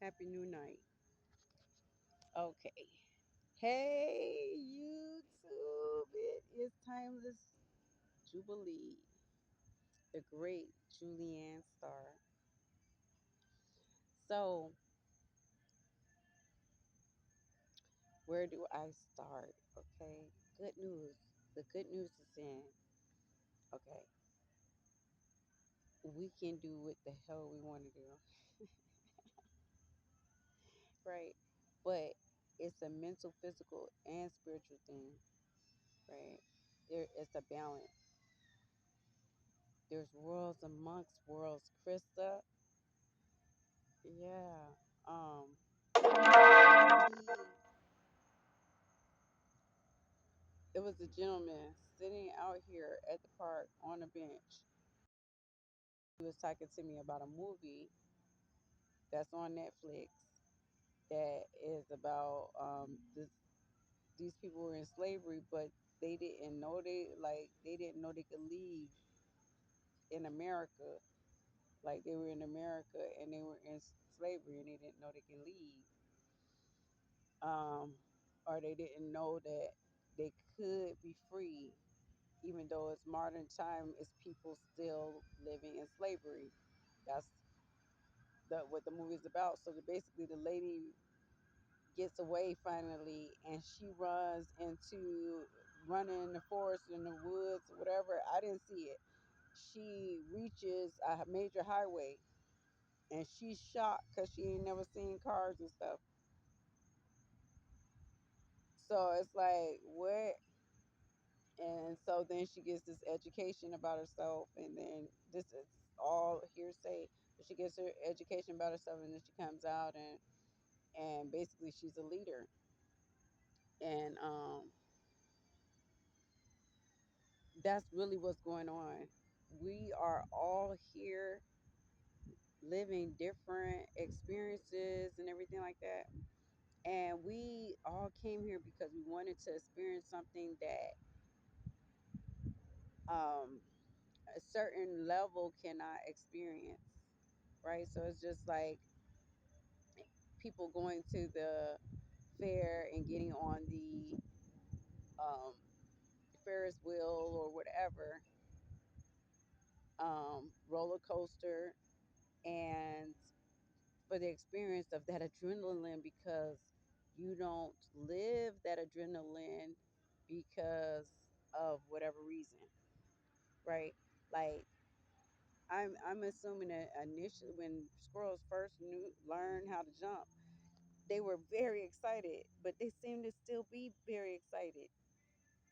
Happy New Night. Okay. Hey, YouTube. It is Timeless Jubilee. The great Julianne Starr. So, where do I start? Okay. Good news. The good news is in. Okay. We can do what the hell we want to do. Right. But it's a mental, physical, and spiritual thing. Right. It's a balance. There's worlds amongst worlds, Krista. Yeah. He, it was a gentleman sitting out here at the park on a bench. He was talking to me about a movie that's on Netflix that is about these people were in slavery, but they didn't know they could leave in America. Like they were in America and they were in slavery and they didn't know they could leave. Um, or they didn't know that they could be free, even though it's modern time, is people still living in slavery. That's what the movie is about. So basically, the lady gets away finally, and she runs into running in the forest, in the woods, whatever. I didn't see it. She reaches a major highway, and she's shocked because she ain't never seen cars and stuff. So it's like, what? And so then she gets this education about herself, and then this is all hearsay. But she gets her education about herself, and then she comes out and basically she's a leader. And that's really what's going on. We are all here living different experiences and everything like that. And we all came here because we wanted to experience something that a certain level cannot experience, right? So it's just like people going to the fair and getting on the um, Ferris wheel or whatever roller coaster, and for the experience of that adrenaline, because you don't live that adrenaline because of whatever reason, right? Like I'm assuming that initially when squirrels first learned how to jump, they were very excited, but they seem to still be very excited.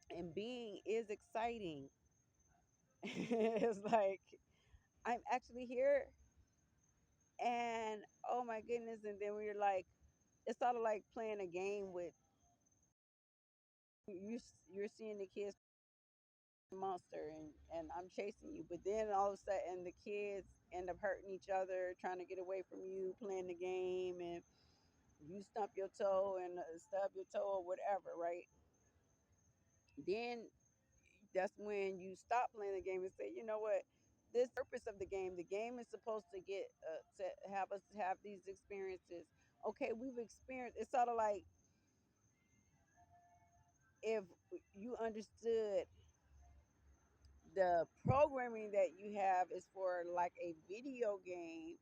And being is exciting. It's like I'm actually here, and oh my goodness. And then we're like, it's sort of like playing a game with you. You're seeing the kids monster, and I'm chasing you, but then all of a sudden the kids end up hurting each other, trying to get away from you, playing the game, and you stump your toe and stub your toe or whatever, right? Then that's when you stop playing the game and say, you know what? This purpose of the game is supposed to get to have us have these experiences. Okay, we've experienced. It's sort of like if you understood the programming that you have is for like a video game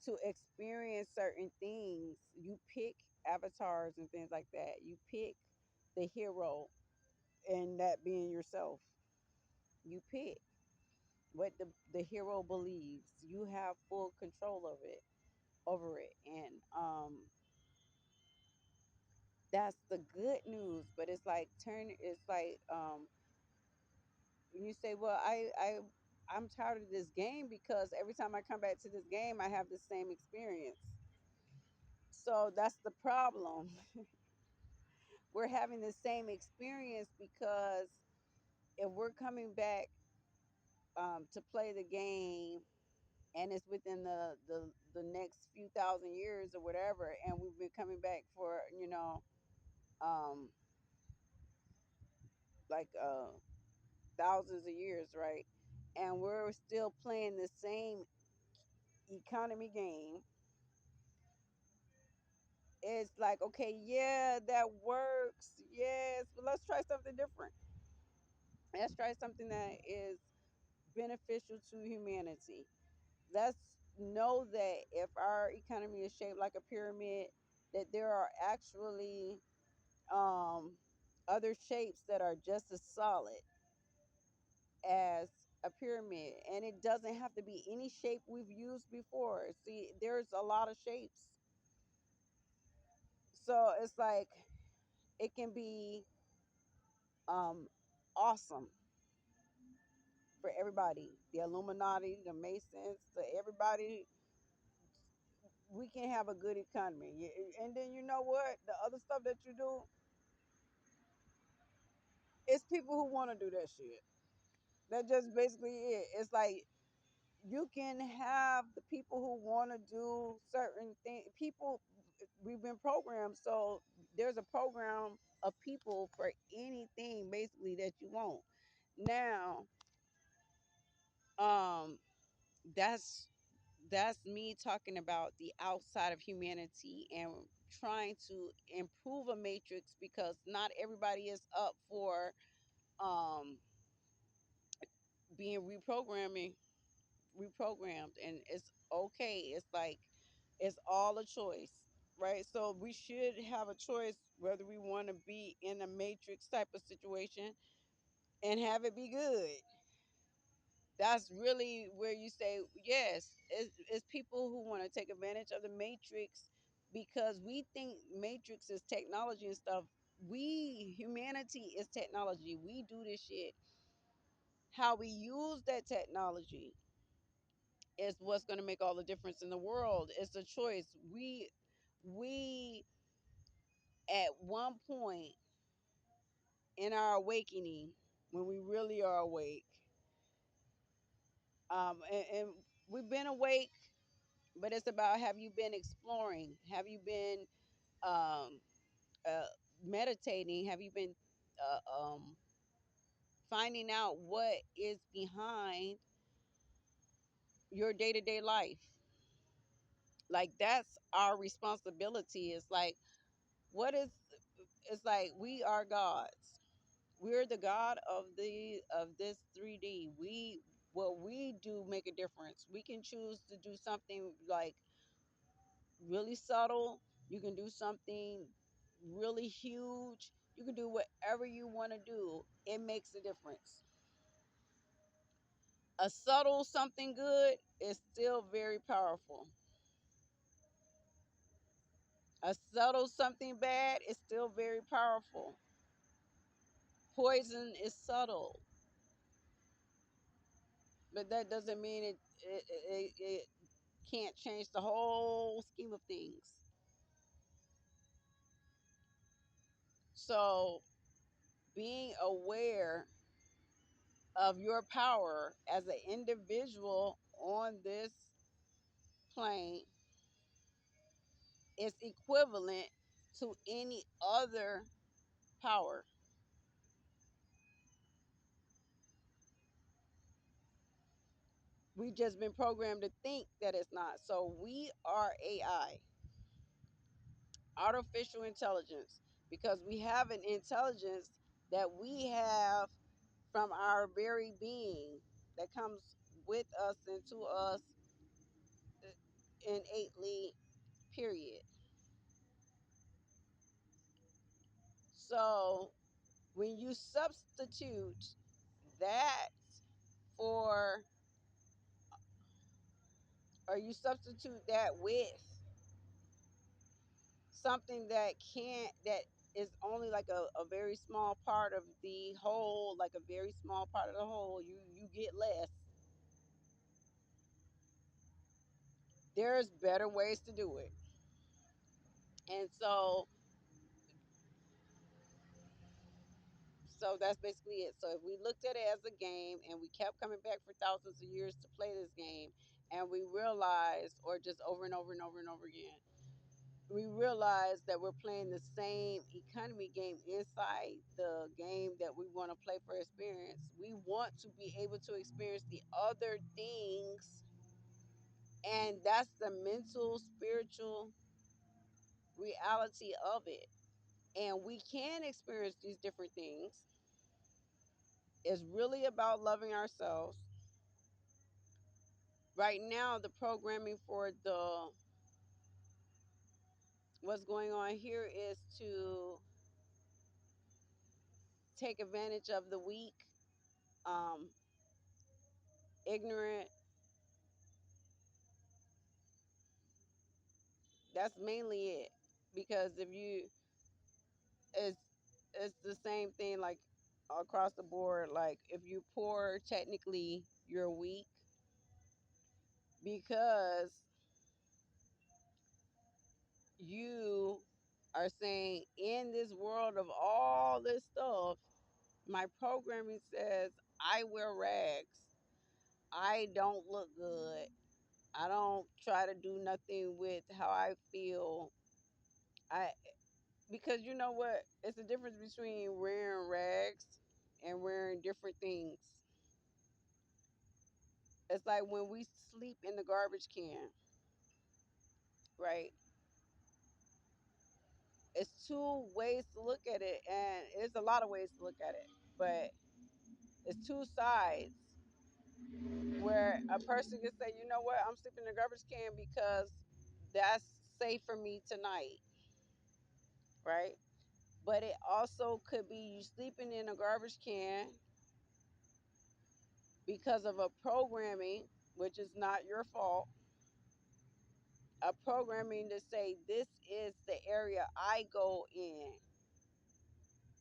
to experience certain things. You pick avatars and things like that. You pick the hero, and that being yourself. You pick what the hero believes. You have full control of it over it. And that's the good news. But it's like when you say, well, I'm tired of this game because every time I come back to this game I have the same experience. So that's the problem. We're having the same experience because if we're coming back to play the game, and it's within the next few thousand years or whatever, and we've been coming back for um, like thousands of years, right? And we're still playing the same economy game, it's like, okay, yeah, that works. Yes, but let's try something different. Let's try something that is beneficial to humanity. Let's know that if our economy is shaped like a pyramid, that there are actually um, other shapes that are just as solid as a pyramid. And it doesn't have to be any shape we've used before. See, there's a lot of shapes. So it's like it can be um, awesome for everybody, the Illuminati, the Masons, the everybody. We can have a good economy. And then you know what? The other stuff that you do, it's people who want to do that shit. That just basically it. It's like you can have the people who want to do certain things. People, we've been programmed. So there's a program of people for anything basically that you want. Now, um, that's that's me talking about the outside of humanity and trying to improve a matrix because not everybody is up for um being reprogrammed, and it's okay. It's like it's all a choice, right? So we should have a choice whether we want to be in a matrix type of situation and have it be good. That's really where you say yes. It's people who want to take advantage of the matrix because we think matrix is technology and stuff. We, humanity, is technology. We do this shit. How we use that technology is what's going to make all the difference in the world. It's a choice. We at one point in our awakening, when we really are awake, and we've been awake, but it's about, have you been exploring? Have you been um, uh, meditating? Have you been finding out what is behind your day to day life? Like that's our responsibility. It's like what is it's like we are gods. We're the god of this 3D. We what we do make a difference. We can choose to do something like really subtle. You can do something really huge. You can do whatever you want to do. It makes a difference. A subtle something good is still very powerful. A subtle something bad is still very powerful. Poison is subtle, but that doesn't mean it can't change the whole scheme of things. So, being aware of your power as an individual on this plane is equivalent to any other power. We've just been programmed to think that it's not. So, we are AI, artificial intelligence, because we have an intelligence that we have from our very being that comes with us and to us innately, period. So when you substitute that for, or you substitute that with something that can't, that is only like a very small part of the whole, like a very small part of the whole, you get less. There's better ways to do it. And so that's basically it. So if we looked at it as a game and we kept coming back for thousands of years to play this game, and we realized, or just over and over and over and over again, we realized that we're playing the same economy game inside the game that we want to play for experience. We want to be able to experience the other things, and that's the mental, spiritual reality of it. And we can experience these different things. It's really about loving ourselves. Right now, the programming for the what's going on here is to take advantage of the weak, um, ignorant. That's mainly it. Because if you, it's it's the same thing like across the board. Like if you're poor, technically you're weak because you are saying in this world of all this stuff, my programming says I wear rags. I don't look good. I don't try to do nothing with how I feel. I because you know what? It's the difference between wearing rags and wearing different things. It's like when we sleep in the garbage can, right? It's two ways to look at it, and it's a lot of ways to look at it, but it's two sides where a person can say, you know what, I'm sleeping in the garbage can because that's safe for me tonight, right? But it also could be you sleeping in a garbage can because of a programming, which is not your fault, a programming to say, this is the area I go in,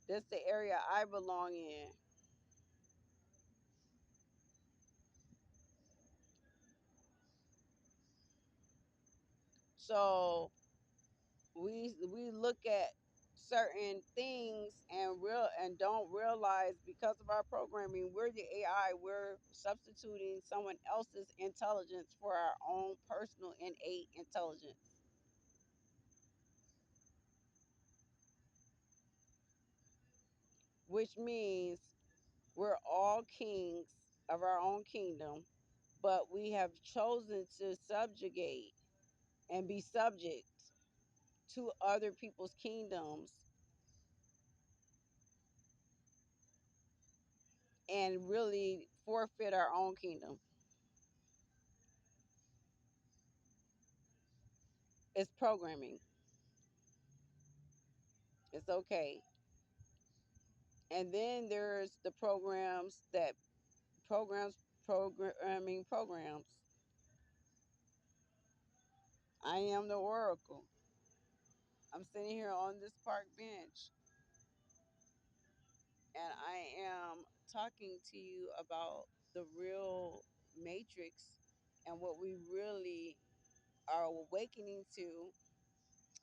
this is the area I belong in. So we look at certain things and don't realize because of our programming we're the AI, we're substituting someone else's intelligence for our own personal innate intelligence, which means we're all kings of our own kingdom, but we have chosen to subjugate and be subject to other people's kingdoms and really forfeit our own kingdom. It's programming. It's okay. And then there's the programming programs. I am the oracle. I'm sitting here on this park bench and I am talking to you about the real matrix, and what we really are awakening to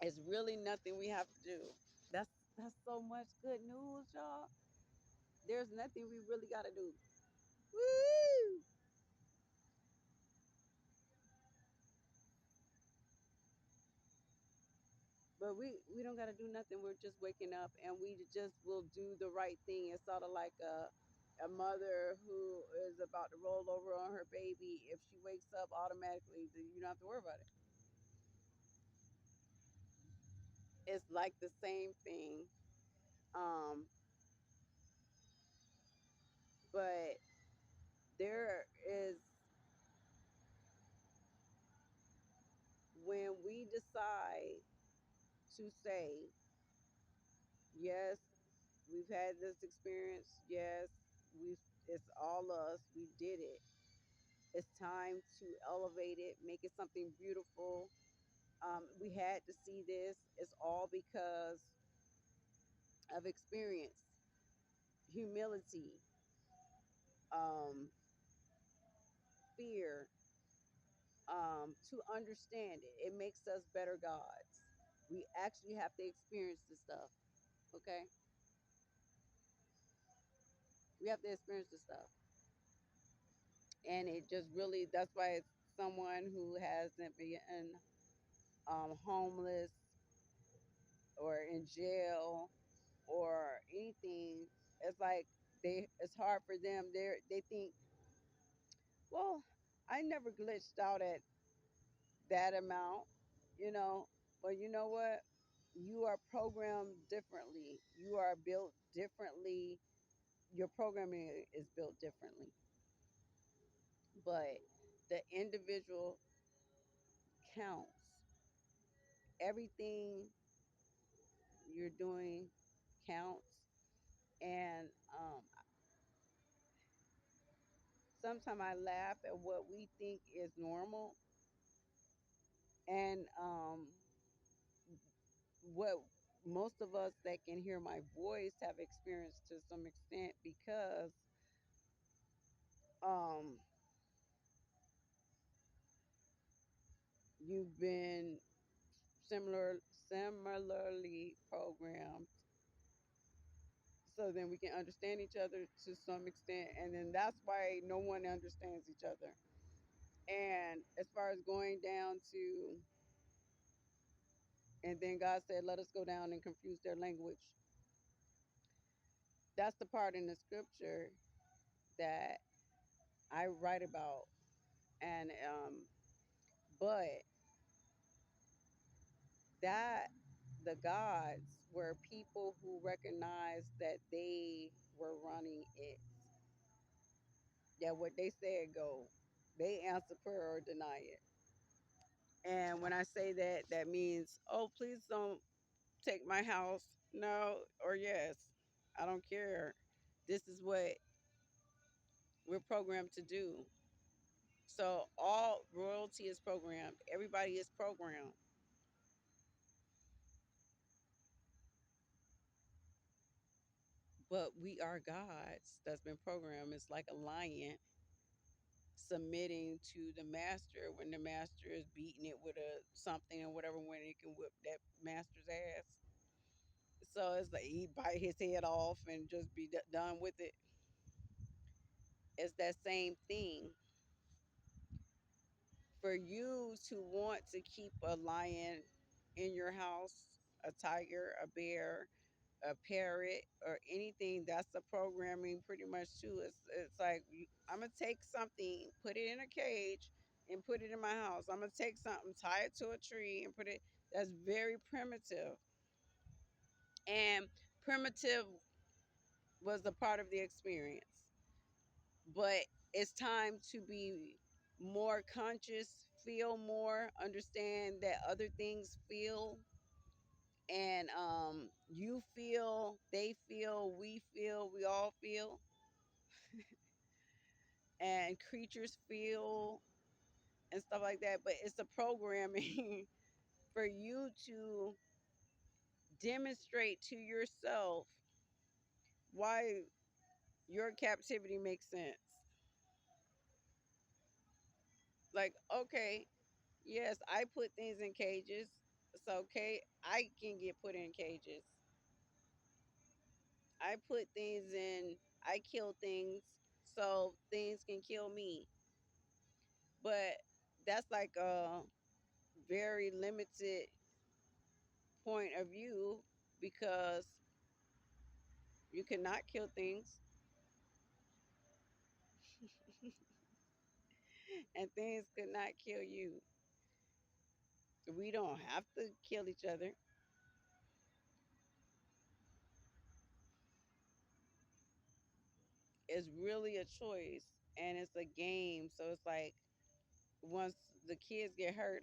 is really nothing we have to do. That's so much good news, y'all. There's nothing we really got to do. Woo! But we don't got to do nothing. We're just waking up and we just will do the right thing. It's sort of like a mother who is about to roll over on her baby. If she wakes up automatically, you don't have to worry about it. It's like the same thing. Um, but there is, when we decide to say, yes, we've had this experience. Yes, we it's all us. We did it. It's time to elevate it, make it something beautiful. We had to see this. It's all because of experience, humility, um, fear, to understand it. It makes us better gods. We actually have to experience this stuff. Okay, we have to experience this stuff, and it just really, that's why it's someone who hasn't been homeless or in jail or anything. It's like it's hard for them. They think, well, I never glitched out at that amount, you know. But you know what? you are programmed differently. You are built differently. Your programming is built differently. But the individual counts. Everything you're doing counts. And sometimes I laugh at what we think is normal and what most of us that can hear my voice have experienced to some extent because um, you've been similarly programmed. So then we can understand each other to some extent, and then that's why no one understands each other. And as far as going down to, and then God said, "Let us go down and confuse their language." That's the part in the scripture that I write about, and but that the gods were people who recognized that they were running it. That what they said go, they answer prayer or deny it. And when I say that, that means, oh, please don't take my house. No, or yes, I don't care. This is what we're programmed to do. So all royalty is programmed. Everybody is programmed. But we are gods that's been programmed. It's like a lion submitting to the master when the master is beating it with a something or whatever when it can whip that master's ass. So it's like he bite his head off and just be done with it. It's that same thing for you to want to keep a lion in your house, a tiger, a bear, a parrot, or anything. That's the programming pretty much too. It's like I'm gonna take something, put it in a cage, and put it in my house. I'm gonna take something, tie it to a tree, and put it. That's very primitive, and primitive was a part of the experience. But it's time to be more conscious, feel more, understand that other things feel, and you feel, they feel, we all feel, and creatures feel and stuff like that. But it's a programming for you to demonstrate to yourself why your captivity makes sense. Like, okay, yes, I put things in cages. So okay, I can get put in cages. I put things in, I kill things so things can kill me. But that's like a very limited point of view because you cannot kill things and things could not kill you. We don't have to kill each other. It's really a choice and it's a game. So it's like once the kids get hurt,